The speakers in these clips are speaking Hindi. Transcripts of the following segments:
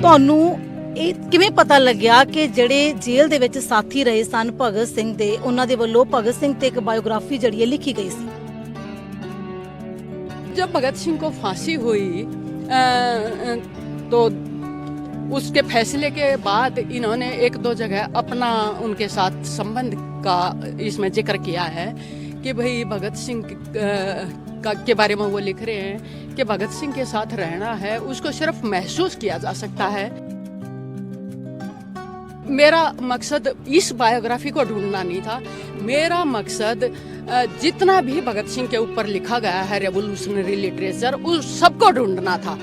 ਤੁਹਾਨੂੰ ਇਹ ਕਿਵੇਂ ਪਤਾ ਲੱਗਿਆ ਕਿ ਜਿਹੜੇ ਜੇਲ੍ਹ ਦੇ ਵਿੱਚ ਸਾਥੀ ਰਹੇ ਸਨ ਭਗਤ ਸਿੰਘ ਦੇ, ਉਹਨਾਂ ਦੇ ਵੱਲੋਂ ਭਗਤ ਸਿੰਘ ਤੇ ਇੱਕ ਬਾਇਓਗ੍ਰਾਫੀ ਜਿਹੜੀ ਹੈ ਲਿਖੀ ਗਈ ਸੀ? जब भगत सिंह को फांसी हुई तो उसके फैसले के बाद इन्होंने एक दो जगह अपना उनके साथ संबंध का इसमें जिक्र किया है कि भाई भगत सिंह के बारे में वो लिख रहे हैं कि भगत सिंह के साथ रहना है, उसको सिर्फ महसूस किया जा सकता है। मेरा मकसद इस बायोग्राफी को ढूंढना नहीं था, मेरा मकसद जितना भी भगत सिंह के ऊपर लिखा गया है रेवोल्यूशनरी लिटरेचर, उस सबको ढूंढना था।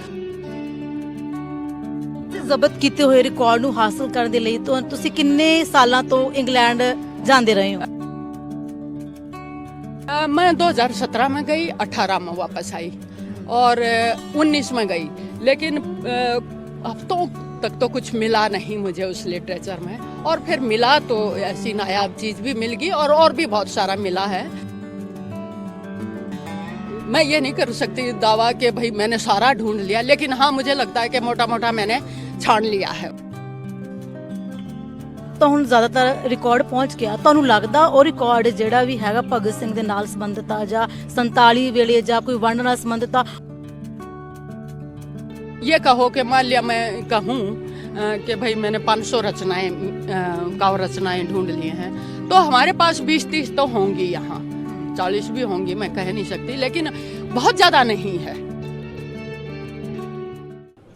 ਜ਼ਬਤ ਕੀਤੇ ਹੋਏ ਰਿਕਾਰਡ ਨੂੰ ਹਾਸਲ ਕਰਨ ਦੇ ਲਈ ਤੁਸੀਂ ਕਿੰਨੇ ਸਾਲਾਂ ਤੋਂ ਇੰਗਲੈਂਡ ਜਾਂਦੇ ਰਹੇ ਹੋ? मैं 2017 में गई, 18 में वापस आई और 19 में गई, लेकिन हफ्तों तक तो कुछ मिला नहीं मुझे उस लिटरेचर में, और फिर मिला तो ऐसी नायाब चीज़ भी मिल गई और भी बहुत सारा मिला है। मैं ये नहीं कर सकती दावा कि भाई मैंने सारा ढूंढ लिया, लेकिन हाँ मुझे लगता है कि मोटा मोटा मैंने छान लिया है। ਤਾਂ ਹੁਣ ਜ਼ਿਆਦਾਤਰ ਰਿਕਾਰਡ ਪਹੁੰਚ ਗਿਆ, ਤੁਹਾਨੂੰ ਲੱਗਦਾ ਉਹ ਰਿਕਾਰਡ ਜਿਹੜਾ ਵੀ ਹੈਗਾ ਭਗਤ ਸਿੰਘ ਦੇ ਨਾਲ ਸੰਬੰਧਿਤ ਆ ਜਾਂ 47 ਵੇਲੇ ਜਾਂ ਕੋਈ ਵੰਡ ਨਾਲ ਸੰਬੰਧਿਤ ਆ? ये कहो कि मान लिया मैं कहूँ कि भाई मैंने 500 रचनाएं काव्य रचनाएं ढूंढ ली हैं, तो हमारे पास 20-30 तो होंगी, यहाँ 40 भी होंगी, मैं कह नहीं सकती, लेकिन बहुत ज़्यादा नहीं है।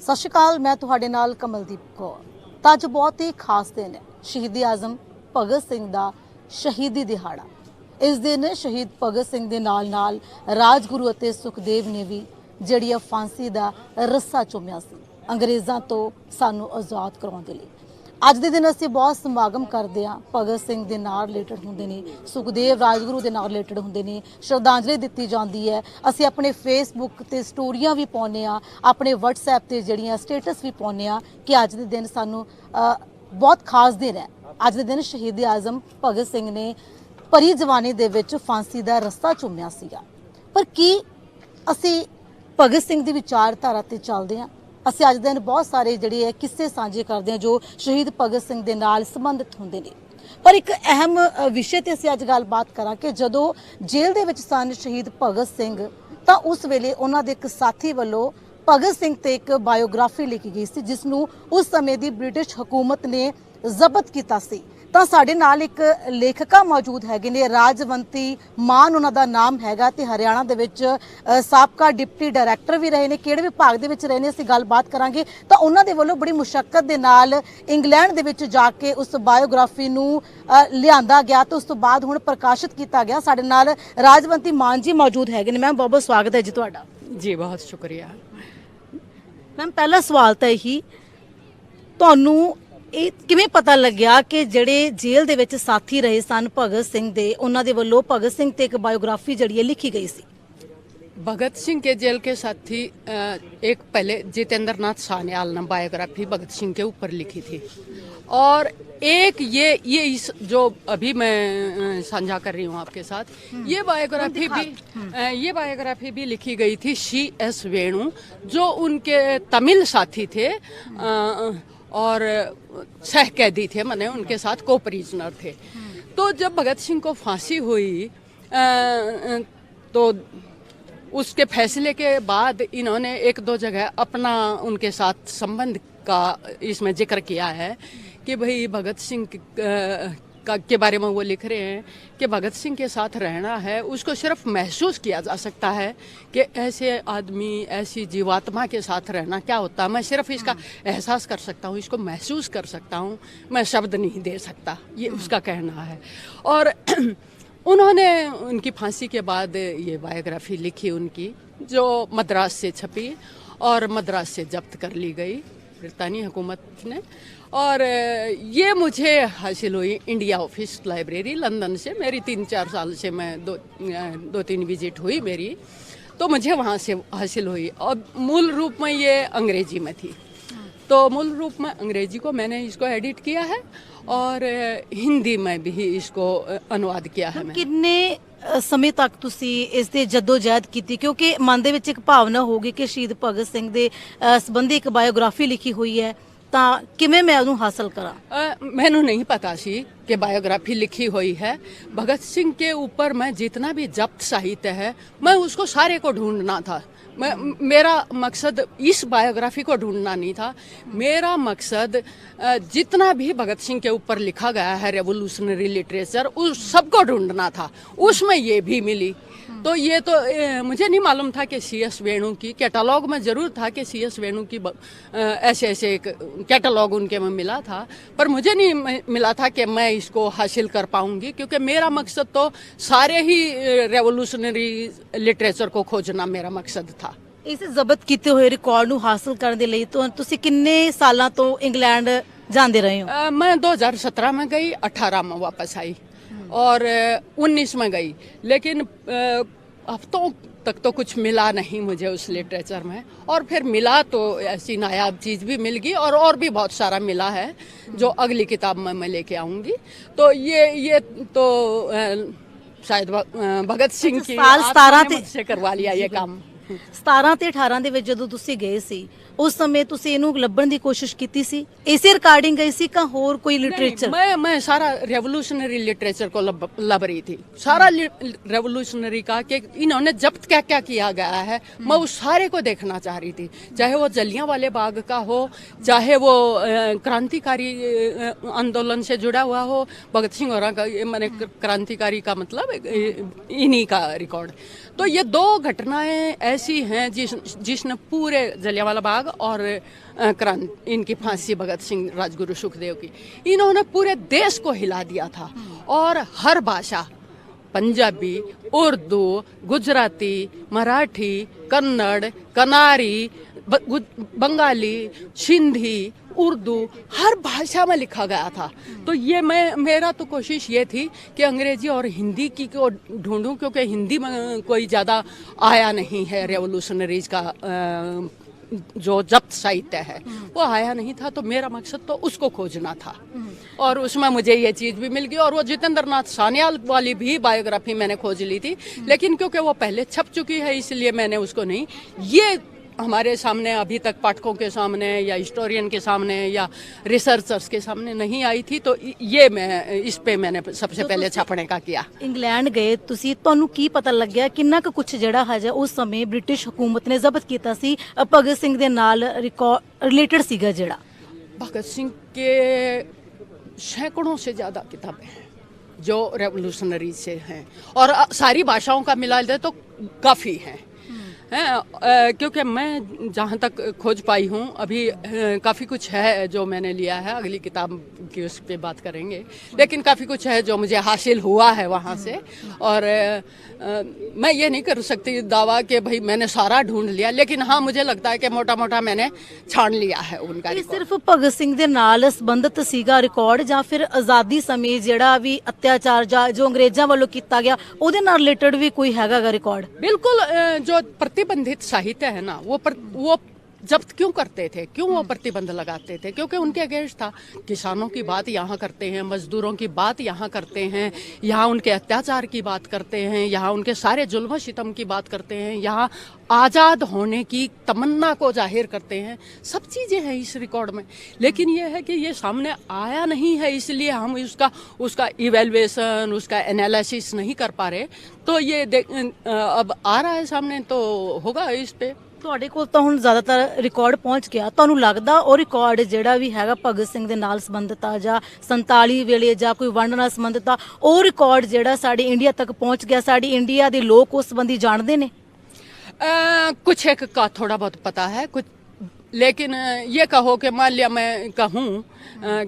ਸਤਿ ਸ਼੍ਰੀ ਅਕਾਲ, ਮੈਂ ਤੁਹਾਡੇ ਨਾਲ ਕਮਲਦੀਪ ਕੌਰ। ਤਾਂ ਅੱਜ ਬਹੁਤ ਹੀ ਖਾਸ ਦਿਨ ਹੈ, ਸ਼ਹੀਦੀ ਆਜ਼ਮ ਭਗਤ ਸਿੰਘ ਦਾ ਸ਼ਹੀਦੀ ਦਿਹਾੜਾ। ਇਸ ਦਿਨ ਸ਼ਹੀਦ ਭਗਤ ਸਿੰਘ ਦੇ ਨਾਲ ਰਾਜਗੁਰੂ ਅਤੇ ਸੁਖਦੇਵ ਨੇ ਵੀ ਜਿਹੜੀ ਆ ਫਾਂਸੀ ਦਾ ਰੱਸਾ ਚੁੰਮਿਆ ਸੀ ਅੰਗਰੇਜ਼ਾਂ ਤੋਂ ਸਾਨੂੰ ਆਜ਼ਾਦ ਕਰਾਉਣ ਦੇ ਲਈ। ਅੱਜ ਦੇ ਦਿਨ ਅਸੀਂ ਬਹੁਤ ਸਮਾਗਮ ਕਰਦੇ ਹਾਂ, ਭਗਤ ਸਿੰਘ ਦੇ ਨਾਲ ਰਿਲੇਟਡ ਹੁੰਦੇ ਨੇ, ਸੁਖਦੇਵ ਰਾਜਗੁਰੂ ਦੇ ਨਾਲ ਰਿਲੇਟਡ ਹੁੰਦੇ ਨੇ, ਸ਼ਰਧਾਂਜਲੀ ਦਿੱਤੀ ਜਾਂਦੀ ਹੈ। ਅਸੀਂ ਆਪਣੇ ਫੇਸਬੁੱਕ ਤੇ ਸਟੋਰੀਆਂ ਵੀ ਪਾਉਂਦੇ ਹਾਂ, ਆਪਣੇ WhatsApp ਤੇ ਜਿਹੜੀਆਂ ਸਟੇਟਸ ਵੀ ਪਾਉਂਦੇ ਹਾਂ ਕਿ ਅੱਜ ਦੇ ਦਿਨ ਸਾਨੂੰ ਬਹੁਤ ਖਾਸ ਦਿਨ ਹੈ। ਅੱਜ ਦੇ ਦਿਨ ਸ਼ਹੀਦ ਆਜ਼ਮ ਭਗਤ ਸਿੰਘ ਨੇ ਭਰੀ ਜਵਾਨੀ ਦੇ ਵਿੱਚ ਫਾਂਸੀ ਦਾ ਰੱਸਾ ਚੁੰਮਿਆ ਸੀਗਾ। ਪਰ ਕੀ ਅਸੀਂ ਭਗਤ ਸਿੰਘ ਦੀ ਵਿਚਾਰਧਾਰਾ ਤੇ ਚੱਲਦੇ ਹਾਂ? ਅਸੀਂ ਅੱਜ ਦਿਨ ਬਹੁਤ ਸਾਰੇ ਜਿਹੜੇ ਹੈ ਕਿੱਸੇ ਸਾਂਝੇ ਕਰਦੇ ਹਾਂ ਜੋ ਸ਼ਹੀਦ ਭਗਤ ਸਿੰਘ ਦੇ ਨਾਲ ਸੰਬੰਧਿਤ ਹੁੰਦੇ ਨੇ। ਪਰ ਇੱਕ ਅਹਿਮ ਵਿਸ਼ੇ ਤੇ ਅਸੀਂ ਅੱਜ ਗੱਲਬਾਤ ਕਰਾਂਗੇ। ਜਦੋਂ ਜੇਲ੍ਹ ਦੇ ਵਿੱਚ ਸਨ ਸ਼ਹੀਦ ਭਗਤ ਸਿੰਘ, ਤਾਂ ਉਸ ਵੇਲੇ ਉਹਨਾਂ ਦੇ ਇੱਕ ਸਾਥੀ ਵੱਲੋਂ ਭਗਤ ਸਿੰਘ ਤੇ ਇੱਕ ਬਾਇਓਗ੍ਰਾਫੀ ਲਿਖੀ ਗਈ ਸੀ, ਜਿਸ ਨੂੰ ਉਸ ਸਮੇਂ ਦੀ ਬ੍ਰਿਟਿਸ਼ ਹਕੂਮਤ ਨੇ ਜ਼ਬਤ ਕੀਤਾ ਸੀ। ਤਾਂ ਸਾਡੇ ਨਾਲ ਇੱਕ ਲੇਖਕਾ ਮੌਜੂਦ ਹੈਗੇ ਨੇ, ਰਾਜਵੰਤੀ ਮਾਨ ਉਹਨਾਂ ਦਾ ਨਾਮ ਹੈਗਾ, ਤੇ ਹਰਿਆਣਾ ਦੇ ਵਿੱਚ ਸਾਬਕਾ ਡਿਪਟੀ ਡਾਇਰੈਕਟਰ ਵੀ ਰਹੇ ਨੇ। ਕਿਹੜੇ ਵਿਭਾਗ ਦੇ ਵਿੱਚ ਰਹੇ ਨੇ ਅਸੀਂ ਗੱਲਬਾਤ ਕਰਾਂਗੇ। ਤਾਂ ਉਹਨਾਂ ਦੇ ਵੱਲੋਂ ਬੜੀ ਮੁਸ਼ੱਕਤ ਦੇ ਨਾਲ ਇੰਗਲੈਂਡ ਦੇ ਵਿੱਚ ਜਾ ਕੇ ਉਸ ਬਾਇਓਗ੍ਰਾਫੀ ਨੂੰ ਲਿਆਂਦਾ ਗਿਆ ਤੇ ਉਸ ਤੋਂ ਬਾਅਦ ਹੁਣ ਪ੍ਰਕਾਸ਼ਿਤ ਕੀਤਾ ਗਿਆ। ਸਾਡੇ ਨਾਲ ਰਾਜਵੰਤੀ ਮਾਨ ਜੀ ਮੌਜੂਦ ਹੈਗੇ ਨੇ। ਮੈਮ ਬਹੁਤ ਬਹੁਤ ਸਵਾਗਤ ਹੈ ਜੀ ਤੁਹਾਡਾ। जी बहुत शुक्रिया। ਮੈਮ ਪਹਿਲਾ ਸਵਾਲ ਤਾਂ ਇਹੀ, ਤੁਹਾਨੂੰ ਇਹ ਕਿਵੇਂ ਪਤਾ ਲੱਗਿਆ ਕਿ ਜਿਹੜੇ ਜੇਲ੍ਹ ਦੇ ਵਿੱਚ ਸਾਥੀ ਰਹੇ ਸਨ ਭਗਤ ਸਿੰਘ ਦੇ, ਉਹਨਾਂ ਦੇ ਵੱਲੋਂ ਭਗਤ ਸਿੰਘ ਤੇ ਇੱਕ ਬਾਇਓਗ੍ਰਾਫੀ ਜਿਹੜੀ ਹੈ ਲਿਖੀ ਗਈ ਸੀ? भगत सिंह के जेल के साथी एक पहले जितेंद्र नाथ सान्याल ने बायोग्राफी भगत सिंह के ऊपर लिखी थी, और एक ये इस जो अभी मैं साझा कर रही हूँ आपके साथ, ये बायोग्राफी भी लिखी गई थी CS वेणु, जो उनके तमिल साथी थे और सह कैदी थे, माने उनके साथ को प्रिजनर थे। तो जब भगत सिंह को फांसी हुई तो उसके फैसले के बाद इन्होंने एक दो जगह अपना उनके साथ संबंध का इसमें जिक्र किया है कि भाई भगत सिंह के बारे में वो लिख रहे हैं कि भगत सिंह के साथ रहना है, उसको सिर्फ महसूस किया जा सकता है कि ऐसे आदमी, ऐसी जीवात्मा के साथ रहना क्या होता है। मैं सिर्फ इसका एहसास कर सकता हूँ, इसको महसूस कर सकता हूँ, मैं शब्द नहीं दे सकता, ये उसका कहना है। और उन्होंने उनकी फांसी के बाद ये बायोग्राफी लिखी उनकी, जो मद्रास से छपी और मद्रास से जब्त कर ली गई ब्रितानी हुकूमत ने, और ये मुझे हासिल हुई इंडिया ऑफिस लाइब्रेरी लंदन से। मेरी 3-4 साल से मैं दो तीन विजिट हुई मेरी, तो मुझे वहाँ से हासिल हुई। और मूल रूप में ये अंग्रेजी में थी, तो मूल रूप में अंग्रेजी को मैंने इसको एडिट किया है और हिंदी में भी इसको अनुवाद किया है। कितने ਸਮੇਂ ਤੱਕ ਤੁਸੀਂ ਇਸ ਦੇ ਜਦੋਜਹਿਦ ਕੀਤੀ, ਕਿਉਂਕਿ ਮਨ ਦੇ ਵਿੱਚ ਇੱਕ ਭਾਵਨਾ ਹੋਊਗੀ ਕਿ ਸ਼ਹੀਦ ਭਗਤ ਸਿੰਘ ਦੇ ਸੰਬੰਧੀ ਇੱਕ ਬਾਇਓਗ੍ਰਾਫੀ ਲਿਖੀ ਹੋਈ ਹੈ, ਤਾਂ ਕਿਵੇਂ ਮੈਂ ਉਹਨੂੰ ਹਾਸਲ ਕਰਾਂ? मैनू नहीं पता सी कि बायोग्राफी लिखी हुई है भगत सिंह के ऊपर। मैं जितना भी जब्त साहित्य है मैं उसको सारे को ढूंढना था। मेरा मकसद इस बायोग्राफी को ढूंढना नहीं था। मेरा मकसद जितना भी भगत सिंह के ऊपर लिखा गया है रेवोल्यूशनरी लिटरेचर, उस सबको ढूंढना था। उसमें ये भी मिली। तो ये तो मुझे नहीं मालूम था कि CS वेणु की कैटलॉग में जरूर था कि CS वेणु की ऐसे ऐसे एक कैटलॉग उनके में मिला था, पर मुझे नहीं मिला था कि मैं इसको हासिल कर पाऊंगी, क्योंकि मेरा मकसद तो सारे ही रेवोल्यूशनरी लिटरेचर को खोजना मेरा मकसद था। ਇਸ ਜ਼ਬਤ ਕੀਤੇ ਹੋਏ ਰਿਕਾਰਡ ਨੂੰ ਹਾਸਲ ਕਰਨ ਦੇ ਲਈ ਤੁਸੀਂ ਕਿੰਨੇ ਸਾਲਾਂ ਤੋਂ ਇੰਗਲੈਂਡ ਜਾਂਦੇ ਰਹੇ ਹੋ? मैं 2017 में गई, 18 में वापस आई और 19 में गई, लेकिन हफ्तों तक तो कुछ मिला नहीं मुझे उस लिटरेचर में। और फिर मिला तो ऐसी नायाब चीज़ भी मिल गई और भी बहुत सारा मिला है जो अगली किताब में मैं लेके आऊँगी। तो ये तो शायद भगत सिंह की साल 17 से करवा लिया ये काम। 17 ਤੇ 18 ਦੇ ਵਿੱਚ ਜਦੋਂ ਤੁਸੀਂ ਗਏ ਸੀ ਉਸ ਸਮੇਂ ਤੁਸੀਂ ਇਹਨੂੰ ਲੱਭਣ ਦੀ ਕੋਸ਼ਿਸ਼ ਕੀਤੀ ਸੀ? ਇਸੇ ਰਿਕਾर्डिंग गई सी का और कोई लिटरेचर? मैं सारा रेवोल्यूशनरी लिटरेचर को लब रही थी, सारा रेवोल्यूशनरी का कि इन्होंने जब्त क्या क्या किया गया है, मैं उस सारे को देखना चाह रही थी। चाहे वो जलियांवाले बाग का हो, चाहे वो क्रांतिकारी आंदोलन से जुड़ा हुआ हो, भगत सिंह और मैंने क्रांतिकारी का मतलब इन्हीं का रिकॉर्ड। तो ये दो घटनाएं ऐसी हैं जिसने पूरे जलियांवाला बाग और इनकी फांसी भगत सिंह राजगुरु सुखदेव की, इन्होंने पूरे देश को हिला दिया था। और हर भाषा, पंजाबी, उर्दू, गुजराती, मराठी, कन्नड़, कनारी, बंगाली, सिंधी, उर्दू, हर भाषा में लिखा गया था। तो ये मेरा तो कोशिश ये थी कि अंग्रेजी और हिंदी की को ढूंढूं, क्योंकि हिंदी में कोई ज़्यादा आया नहीं है रेवोल्यूशनरीज का जो जब्त साहित्य है वो आया नहीं था। तो मेरा मकसद तो उसको खोजना था और उसमें मुझे ये चीज़ भी मिल गई। और वो जितेंद्र नाथ सान्याल वाली भी बायोग्राफी मैंने खोज ली थी, लेकिन क्योंकि वो पहले छप चुकी है इसलिए मैंने उसको नहीं, ये हमारे सामने अभी तक पाठकों के सामने या हिस्टोरियन के सामने या रिसर्चर्स के सामने नहीं आई थी। तो ये इस पे मैंने सबसे पहले छापने का किया। ਇੰਗਲੈਂਡ ਗਏ ਤੁਸੀਂ, ਤੁਹਾਨੂੰ ਕੀ ਪਤਾ ਲੱਗਿਆ ਕਿੰਨਾ ਕੁ ਕੁਝ ਜਿਹੜਾ ਹੈ ਉਸ ਸਮੇਂ ਬ੍ਰਿਟਿਸ਼ ਹਕੂਮਤ ਨੇ ਜ਼ਬਤ ਕੀਤਾ ਸੀ ਭਗਤ ਸਿੰਘ ਦੇ ਨਾਲ ਰਿਲੇਟਡ ਸੀਗਾ ਜਿਹੜਾ? भगत सिंह के सैकड़ों से ज़्यादा किताबें हैं जो रेवोल्यूशनरी से हैं, और सारी भाषाओं का मिला दे तो काफ़ी हैं। क्योंकि मैं जहाँ तक खोज पाई हूँ अभी काफ़ी कुछ है जो मैंने लिया है, अगली किताब की उस पर बात करेंगे, लेकिन काफ़ी कुछ है जो मुझे हासिल हुआ है वहाँ से। और मैं ये नहीं कर सकती दावा कि भाई मैंने सारा ढूंढ लिया, लेकिन हाँ मुझे लगता है कि मोटा मोटा मैंने छान लिया है उनका। ਇਹ ਸਿਰਫ ਭਗਤ ਸਿੰਘ ਦੇ ਨਾਲ ਸੰਬੰਧਿਤ ਸੀਗਾ ਰਿਕਾਰਡ ਜਾਂ ਫਿਰ ਆਜ਼ਾਦੀ ਸਮੇਂ ਜਿਹੜਾ ਵੀ ਅਤਿਆਚਾਰ ਜਾਂ ਜੋ ਅੰਗਰੇਜ਼ਾਂ ਵੱਲੋਂ ਕੀਤਾ ਗਿਆ ਉਹਦੇ ਨਾਲ ਰਿਲੇਟਡ ਵੀ ਕੋਈ ਹੈਗਾ ਰਿਕਾਰਡ? बिल्कुल। जो प्रतिबंधित साहित्य है ना वो जब्त क्यों करते थे, क्यों वो प्रतिबंध लगाते थे? क्योंकि उनके अगेंस्ट था। किसानों की बात यहाँ करते हैं, मजदूरों की बात यहाँ करते हैं, यहाँ उनके अत्याचार की बात करते हैं, यहाँ उनके सारे जुल्म सितम की बात करते हैं, यहाँ आज़ाद होने की तमन्ना को जाहिर करते हैं। सब चीज़ें हैं इस रिकॉर्ड में, लेकिन ये है कि ये सामने आया नहीं है, इसलिए हम उसका इवेल्युएशन, उसका एनालिसिस नहीं कर पा रहे। तो ये अब आ रहा है सामने, तो होगा इस पे। ਤੁਹਾਡੇ ਕੋਲ ਤਾਂ ਹੁਣ ਜ਼ਿਆਦਾਤਰ ਰਿਕਾਰਡ ਪਹੁੰਚ ਗਿਆ, ਤੁਹਾਨੂੰ ਲੱਗਦਾ ਉਹ ਰਿਕਾਰਡ ਜਿਹੜਾ ਵੀ ਹੈਗਾ ਭਗਤ ਸਿੰਘ ਦੇ ਨਾਲ ਸੰਬੰਧਿਤ ਆ ਜਾਂ 47 ਵੇਲੇ ਜਾਂ ਕੋਈ ਵੰਡ ਨਾਲ ਸੰਬੰਧਿਤ ਆ, ਉਹ ਰਿਕਾਰਡ ਜਿਹੜਾ ਸਾਡੇ ਇੰਡੀਆ ਤੱਕ ਪਹੁੰਚ ਗਿਆ, ਸਾਡੀ ਇੰਡੀਆ ਦੇ ਲੋਕ ਉਸ ਸੰਬੰਧੀ ਜਾਣਦੇ ਨੇ? कुछ एक का थोड़ा बहुत पता है कुछ, लेकिन ये कहो कि मान लिया मैं कहूँ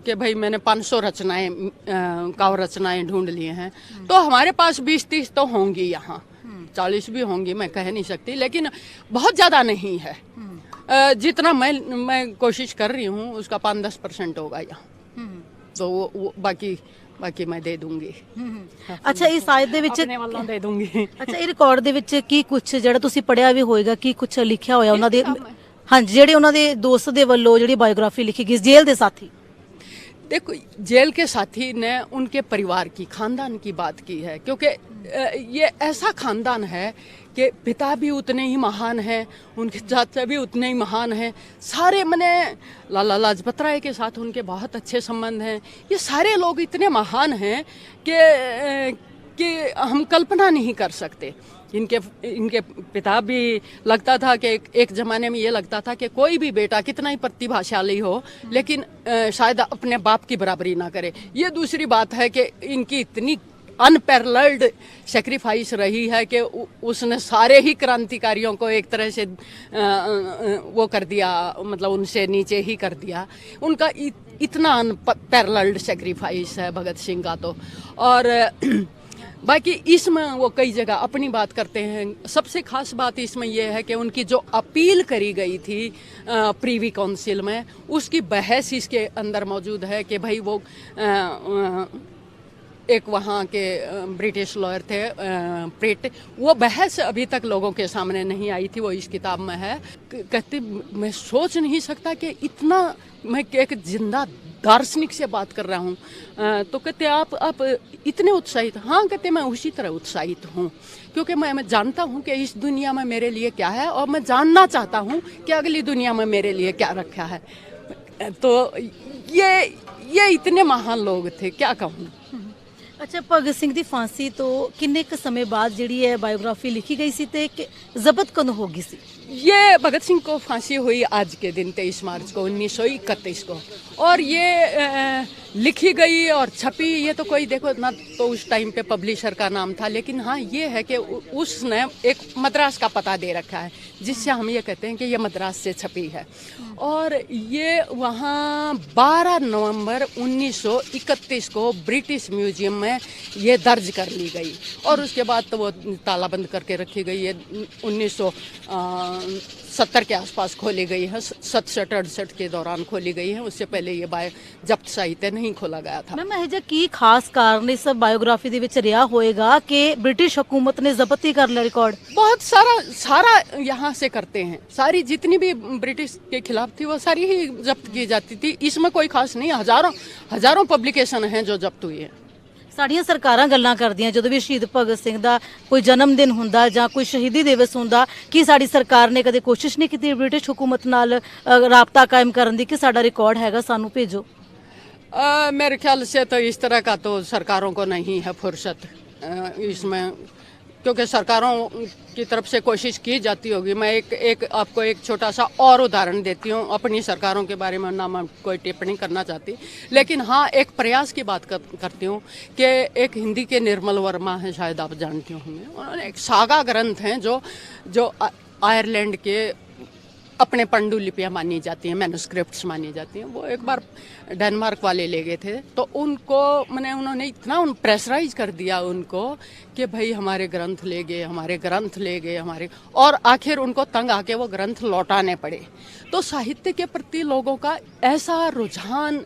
कि भाई मैंने 500 रचनाएं काव्य रचनाएं ढूंढ लिए हैं, तो हमारे पास 20-30 तो होंगी, यहाँ 40 भी होंगी, मैं कह नहीं सकती, लेकिन बहुत ज़्यादा नहीं है। जितना मैं कोशिश कर रही हूँ उसका 5-10% होगा यहाँ, तो वो बाकी मैं दे दूंगी। ਅੱਛਾ, ਇਹ ਸਾਹਿਤ ਦੇ ਵਿੱਚ अपने वालों दे दूंगी। ਅੱਛਾ, ਇਹ ਰਿਕਾਰਡ ਦੇ ਵਿੱਚ ਕੀ ਕੁਝ ਜਿਹੜਾ ਤੁਸੀਂ ਪੜਿਆ ਵੀ ਹੋਏਗਾ, ਕੀ ਕੁਝ ਲਿਖਿਆ ਹੋਇਆ ਉਹਨਾਂ ਦੇ? ਹਾਂਜੀ, ਜਿਹੜੇ ਉਹਨਾਂ ਦੇ ਦੋਸਤ ਦੇ ਵੱਲੋਂ ਜਿਹੜੀ ਬਾਇਓਗ੍ਰਾਫੀ ਲਿਖੀ ਗਈ ਜੇਲ੍ਹ ਦੇ ਸਾਥੀ। देखो, जेल के साथी ने उनके परिवार की, खानदान की बात की है, क्योंकि ये ऐसा खानदान है कि पिता भी उतने ही महान हैं, उनके चाचा भी उतने ही महान हैं, सारे मने लाला लाजपत राय के साथ उनके बहुत अच्छे संबंध हैं। ये सारे लोग इतने महान हैं कि हम कल्पना नहीं कर सकते। इनके पिता भी लगता था कि एक ज़माने में ये लगता था कि कोई भी बेटा कितना ही प्रतिभाशाली हो लेकिन शायद अपने बाप की बराबरी ना करे। ये दूसरी बात है कि इनकी इतनी अनपैरेलल्ड सेक्रीफाइस रही है कि उसने सारे ही क्रांतिकारियों को एक तरह से वो कर दिया, मतलब उनसे नीचे ही कर दिया। उनका इतना अनपैरेलल्ड सेक्रीफाइस है भगत सिंह का तो। और बाकी इसमें वो कई जगह अपनी बात करते हैं। सबसे खास बात इसमें यह है कि उनकी जो अपील करी गई थी प्रीवी काउंसिल में, उसकी बहस इसके अंदर मौजूद है कि भाई वो एक वहाँ के ब्रिटिश लॉयर थे प्रेट, वो बहस अभी तक लोगों के सामने नहीं आई थी, वो इस किताब में है। कहते मैं सोच नहीं सकता कि इतना, मैं एक जिंदा दार्शनिक से बात कर रहा हूँ। तो कहते आप इतने उत्साहित? हाँ, कहते मैं उसी तरह उत्साहित हूँ, क्योंकि मैं जानता हूँ कि इस दुनिया में मेरे लिए क्या है और मैं जानना चाहता हूँ कि अगली दुनिया में मेरे लिए क्या रखा है। तो ये इतने महान लोग थे, क्या कहूँ। अच्छा, भगत सिंह की फांसी तो किन्ने क समय बाद जिहड़ी है बायोग्राफी लिखी गई सी ते जब्त कदों हो गई सी? ये भगत सिंह को फांसी हुई आज के दिन 23 मार्च को 1931 को, और ये लिखी गई और छपी। ये तो कोई देखो ना, तो उस टाइम पे पब्लिशर का नाम था, लेकिन हाँ ये है कि उसने एक मद्रास का पता दे रखा है, जिससे हम ये कहते हैं कि ये मद्रास से छपी है। और ये वहाँ 12 नवंबर 1931 को ब्रिटिश म्यूजियम में ये दर्ज कर ली गई, और उसके बाद तो वो तालाबंद करके रखी गई। ये 1970 के आसपास खोली गई है, 67-68 के दौरान खोली गई है। उससे पहले ये जब्त साहित्य नहीं खोला गया था। मैम, ਇਹ ਕੀ ਖਾਸ ਕਾਰਨ ਇਸ ਬਾਇਓਗ੍ਰਾਫੀ ਦੇ ਵਿੱਚ ਰਿਹਾ ਹੋਏਗਾ कि ब्रिटिश हुकूमत ने जब्त ही कर लिया रिकॉर्ड? बहुत सारा यहाँ से करते हैं, सारी जितनी भी ब्रिटिश के खिलाफ थी वो सारी ही जब्त की जाती थी। इसमें कोई खास नहीं, हजारों पब्लिकेशन हैं जो जब्त हुई है। ਸਾਡੀਆਂ ਸਰਕਾਰਾਂ ਗੱਲਾਂ ਕਰਦੀਆਂ ਜਦੋਂ ਵੀ ਸ਼ਹੀਦ ਭਗਤ ਸਿੰਘ ਦਾ ਕੋਈ ਜਨਮ ਦਿਨ ਹੁੰਦਾ ਜਾਂ ਕੋਈ ਸ਼ਹੀਦੀ ਦਿਵਸ ਹੁੰਦਾ ਕਿ ਸਾਡੀ ਸਰਕਾਰ ਨੇ ਕਦੇ ਕੋਸ਼ਿਸ਼ ਨਹੀਂ ਕੀਤੀ ਬ੍ਰਿਟਿਸ਼ ਹੁਕੂਮਤ ਨਾਲ ਰਾਬਤਾ ਕਾਇਮ ਕਰਨ ਦੀ ਕਿ ਸਾਡਾ ਰਿਕਾर्ड हैगा, सानू भेजो? मेरे ख्याल से तो इस तरह का तो सरकारों को नहीं है फुर्सत इसमें, क्योंकि सरकारों की तरफ से कोशिश की जाती होगी। मैं आपको एक छोटा सा और उदाहरण देती हूँ। अपनी सरकारों के बारे में ना मैं कोई टिप्पणी करना चाहती, लेकिन हाँ एक प्रयास की बात करती हूँ कि एक हिंदी के निर्मल वर्मा हैं, शायद आप जानते होंगे। उन्होंने एक सागा ग्रंथ हैं जो आयरलैंड के अपने पांडुलिपियाँ मानी जाती हैं, मैन्युस्क्रिप्ट्स मानी जाती हैं। वो एक बार डेनमार्क वाले ले गए थे, तो उनको उन्होंने इतना प्रेशराइज कर दिया उनको कि भाई हमारे ग्रंथ ले गए हमारे, और आखिर उनको तंग आके वो ग्रंथ लौटाने पड़े। तो साहित्य के प्रति लोगों का ऐसा रुझान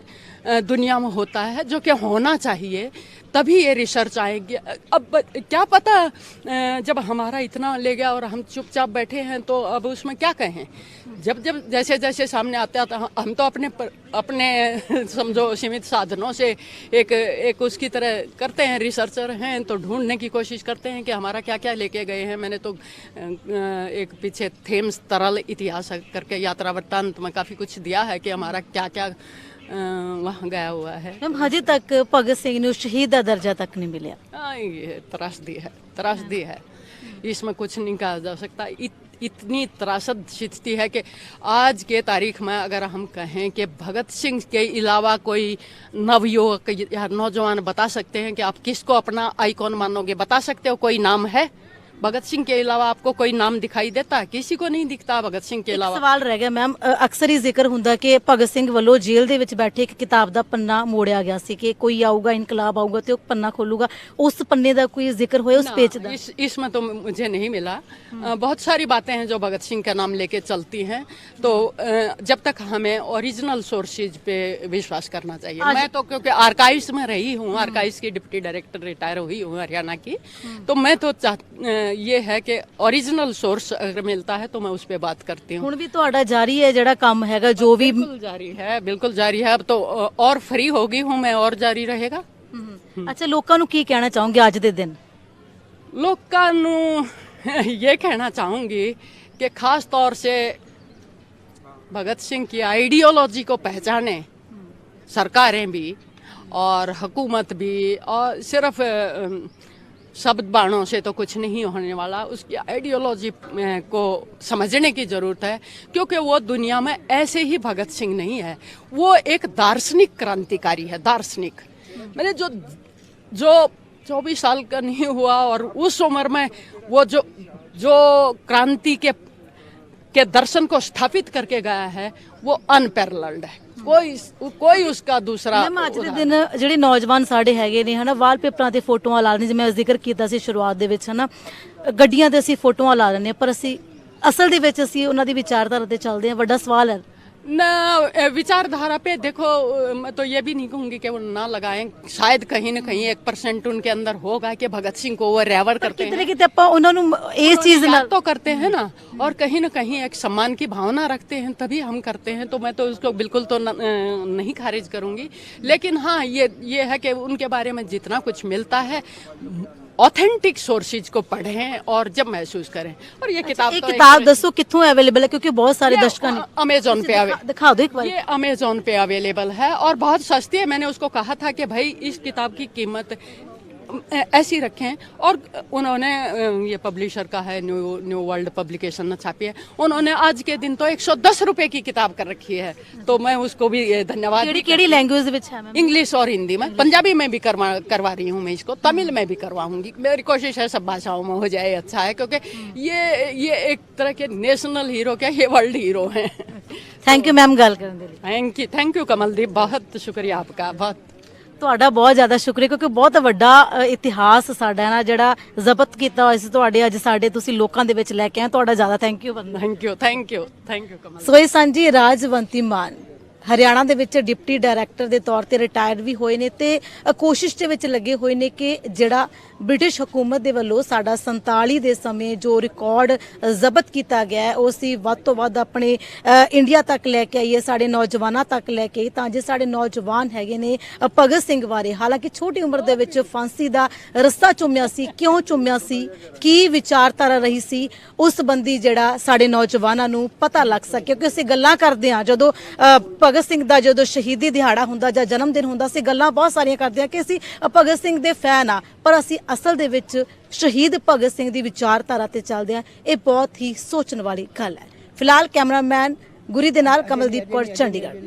दुनिया में होता है जो कि होना चाहिए, तभी ये रिसर्च आएगी। अब क्या पता जब हमारा इतना ले गया और हम चुपचाप बैठे हैं तो अब उसमें क्या कहें। जब जैसे सामने आता है हम तो अपने समझो सीमित साधनों से एक उसकी तरह करते हैं, रिसर्चर हैं तो ढूंढने की कोशिश करते हैं कि हमारा क्या क्या लेके गए हैं। मैंने तो एक पीछे थेम्स तरल इतिहास करके यात्रा वृत्तांत में काफ़ी कुछ दिया है कि हमारा क्या क्या वहाँ गया हुआ है। मैम, हजे तक भगत सिंह ने शहीद का दर्जा तक नहीं मिला। हाँ, ये त्रासदी है, इसमें कुछ नहीं कहा जा सकता। इतनी त्रासद स्थिति है कि आज के तारीख में अगर हम कहें कि भगत सिंह के अलावा कोई नवयुवक या नौजवान बता सकते हैं कि आप किसको अपना आइकॉन मानोगे, बता सकते हो कोई नाम है? भगत सिंह के अलावा आपको कोई नाम दिखाई देता है? किसी को नहीं दिखता भगत सिंह के अलावा। सवाल रह गया मैम, अक्सर ही जिक्र ਹੁੰਦਾ कि भगत सिंह ਵੱਲੋਂ जेल ਦੇ ਵਿੱਚ ਬੈਠੇ ਇੱਕ ਕਿਤਾਬ ਦਾ ਪੰਨਾ ਮੋੜਿਆ ਗਿਆ ਸੀ कि कोई आऊगा इनकलाब आऊगा तो पन्ना खोलूगा, उस पन्ने का कोई जिक्र होया उस पेज का? इसमें तो मुझे नहीं मिला। बहुत सारी बातें हैं जो भगत सिंह का नाम लेके चलती हैं, तो जब तक हमें ओरिजिनल सोर्सेज पे विश्वास करना चाहिए। मैं तो क्योंकि आर्काइव्स में रही हूँ, आर्काइव्स की डिप्टी डायरेक्टर रिटायर हुई हूँ हरियाणा की, तो मैं तो ये है कि ओरिजिनल सोर्स अगर मिलता है तो मैं उस पर बात करती हूँ। ਹੁਣ ਵੀ ਤੁਹਾਡਾ ਜਾਰੀ ਹੈ ਜਿਹੜਾ ਕੰਮ ਹੈਗਾ ਜੋ ਵੀ बिल्कुल जारी है, बिल्कुल जारी है। अब तो और फ्री होगी हूँ मैं, और जारी रहेगा। ਅੱਛਾ ਲੋਕਾਂ ਨੂੰ ਕੀ ਕਹਿਣਾ ਚਾਹੋਗੇ ਅੱਜ ਦੇ ਦਿਨ? लोगों ਨੂੰ ये कहना चाहूँगी कि खास तौर से भगत सिंह की आइडियोलॉजी को पहचाने सरकारें भी और हुकूमत भी, और सिर्फ शब्द बाणों से तो कुछ नहीं होने वाला, उसकी आइडियोलॉजी को समझने की ज़रूरत है। क्योंकि वो दुनिया में ऐसे ही भगत सिंह नहीं है, वो एक दार्शनिक क्रांतिकारी है, दार्शनिक। मैंने जो 24 साल का नहीं हुआ और उस उम्र में वो जो क्रांति के दर्शन को स्थापित करके गया है वो अनपैरेलल्ड है। कोई उसका दूसरा। ਮੈਮ ਅੱਜ ਦੇ ਦਿਨ ਜਿਹੜੇ ਨੌਜਵਾਨ ਸਾਡੇ ਹੈਗੇ ਨੇ ਹਨਾ ਵਾਲਪੇਪਰਾਂ ਤੇ ਫੋਟੋਆਂ ਲਾ ਲੈਂਦੇ, ਜਿਵੇਂ ਜ਼ਿਕਰ ਕੀਤਾ ਸੀ ਸ਼ੁਰੂਆਤ ਦੇ ਵਿੱਚ ਹਨਾ, ਗੱਡੀਆਂ ਤੇ ਅਸੀਂ ਫੋਟੋਆਂ ਲਾ ਲੈਂਦੇ ਹਾਂ, ਪਰ ਅਸੀਂ ਅਸਲ ਦੇ ਵਿੱਚ ਅਸੀਂ ਉਹਨਾਂ ਦੀ ਵਿਚਾਰਧਾਰਾ ਤੇ ਚੱਲਦੇ ਹਾਂ। ਵੱਡਾ ਸਵਾਲ ਹੈ न विचारधारा पे देखो, मैं तो ये भी नहीं कहूँगी कि वो ना लगाएं, शायद कहीं ना कहीं 1% उनके अंदर होगा कि भगत सिंह को वो रेवर करते ਕਿਤੇ हैं, ਨਾ ਕਿਤੇ ਆਪਾਂ ਉਹਨਾਂ ਨੂੰ ਇਸ ਚੀਜ਼ याद ਨਾਲ तो करते हैं ना, और कहीं ना कहीं एक सम्मान की भावना रखते हैं तभी हम करते हैं। तो मैं तो उसको बिल्कुल तो नहीं खारिज करूँगी, लेकिन हाँ ये है कि उनके बारे में जितना कुछ मिलता है ऑथेंटिक सोर्सेज को पढ़ें और जब महसूस करें। और ये किताब ਇਹ तो ਕਿਤਾਬ ਦੱਸੋ ਕਿੱਥੋਂ अवेलेबल है, क्योंकि बहुत सारे दर्शकों ने अमेजोन पे दिखा दो एक बार। ये अमेजोन पे अवेलेबल है और बहुत सस्ती है। मैंने उसको कहा था कि भाई इस किताब की कीमत ऐसी रखें, और उन्होंने ये पब्लिशर का है, न्यू वर्ल्ड पब्लिकेशन ने छापी है, उन्होंने आज के दिन तो 110 रुपए की किताब कर रखी है। तो मैं उसको भी धन्यवाद। केड़ी लैंग्वेज ਵਿੱਚ ਹੈ ਮੈਮ? इंग्लिश और हिंदी में, पंजाबी में भी करवा रही हूँ मैं इसको, तमिल में भी करवाऊंगी। मेरी कोशिश है सब भाषाओं में हो जाए, अच्छा है, क्योंकि ये एक तरह के नेशनल हीरो क्या, ये वर्ल्ड हीरो हैं। थैंक यू मैम ਗੱਲ ਕਰਨ ਦੇ ਲਈ। थैंक यू कमलदीप, बहुत शुक्रिया आपका, बहुत ਤੁਹਾਡਾ ਬਹੁਤ ਜ਼ਿਆਦਾ ਸ਼ੁਕਰੀਆ, ਕਿਉਂਕਿ ਬਹੁਤ ਵੱਡਾ ਇਤਿਹਾਸ ਸਾਡਾ ਨਾ ਜਿਹੜਾ ਜ਼ਬਤ ਕੀਤਾ ਹੋਇਆ ਸੀ ਤੁਹਾਡੇ, ਅੱਜ ਸਾਡੇ ਤੁਸੀਂ ਲੋਕਾਂ ਦੇ ਵਿੱਚ ਲੈ ਕੇ ਆਏ। ਤੁਹਾਡਾ ਜ਼ਿਆਦਾ ਥੈਂਕ ਯੂ ਬੰਦਾ। थैंक यू कमल। ਸੋ ਇਹ ਸਾਂਝੀ ਰਾਜਵੰਤੀ ਮਾਨ ਹਰਿਆਣਾ ਦੇ ਵਿੱਚ ਡਿਪਟੀ ਡਾਇਰੈਕਟਰ ਦੇ ਤੌਰ ਤੇ ਰਿਟਾਇਰ ਵੀ ਹੋਏ ਨੇ ਤੇ ਕੋਸ਼ਿਸ਼ ਦੇ ਵਿੱਚ ਲੱਗੇ ਹੋਏ ਨੇ ਕਿ ਜਿਹੜਾ ਬ੍ਰਿਟਿਸ਼ ਹਕੂਮਤ ਦੇ ਵੱਲੋਂ ਸਾਡਾ 47 ਦੇ ਸਮੇਂ ਜੋ ਰਿਕਾਰਡ ਜ਼ਬਤ ਕੀਤਾ ਗਿਆ ਹੈ ਉਹ ਅਸੀਂ ਵੱਧ ਤੋਂ ਵੱਧ ਆਪਣੇ ਇੰਡੀਆ ਤੱਕ ਲੈ ਕੇ ਆਈਏ, ਸਾਡੇ ਨੌਜਵਾਨਾਂ ਤੱਕ ਲੈ ਕੇ, ਤਾਂ ਜੇ ਸਾਡੇ ਨੌਜਵਾਨ ਹੈਗੇ ਨੇ ਭਗਤ ਸਿੰਘ ਬਾਰੇ, ਹਾਲਾਂਕਿ ਛੋਟੀ ਉਮਰ ਦੇ ਵਿੱਚ ਫਾਂਸੀ ਦਾ ਰਸਤਾ ਚੁੰਮਿਆ ਸੀ, ਕਿਉਂ ਚੁੰਮਿਆ ਸੀ, ਕੀ ਵਿਚਾਰਧਾਰਾ ਰਹੀ ਸੀ, ਉਸ ਸੰਬੰਧੀ ਜਿਹੜਾ ਸਾਡੇ ਨੌਜਵਾਨਾਂ ਨੂੰ ਪਤਾ ਲੱਗ ਸਕੇ। ਕਿਉਂਕਿ ਅਸੀਂ ਗੱਲਾਂ ਕਰਦੇ ਹਾਂ ਜਦੋਂ ਭਗਤ ਸਿੰਘ ਦਾ ਜਦੋਂ ਸ਼ਹੀਦੀ ਦਿਹਾੜਾ ਹੁੰਦਾ ਜਾਂ ਜਨਮ ਦਿਨ ਹੁੰਦਾ, ਅਸੀਂ ਗੱਲਾਂ ਬਹੁਤ ਸਾਰੀਆਂ ਕਰਦੇ ਹਾਂ ਕਿ ਅਸੀਂ ਭਗਤ ਸਿੰਘ ਦੇ ਫੈਨ ਆ, ਪਰ ਅਸੀਂ ਅਸਲ ਦੇ ਵਿੱਚ ਸ਼ਹੀਦ ਭਗਤ ਸਿੰਘ ਦੀ ਵਿਚਾਰਧਾਰਾ ਤੇ ਚੱਲਦੇ ਹਾਂ। ਇਹ ਬਹੁਤ ਹੀ ਸੋਚਣ ਵਾਲੀ ਗੱਲ ਹੈ। ਫਿਲਹਾਲ ਕੈਮਰਾਮੈਨ ਗੁਰੀ ਦੇ ਨਾਲ ਕਮਲਦੀਪ ਕੌਰ, ਚੰਡੀਗੜ੍ਹ।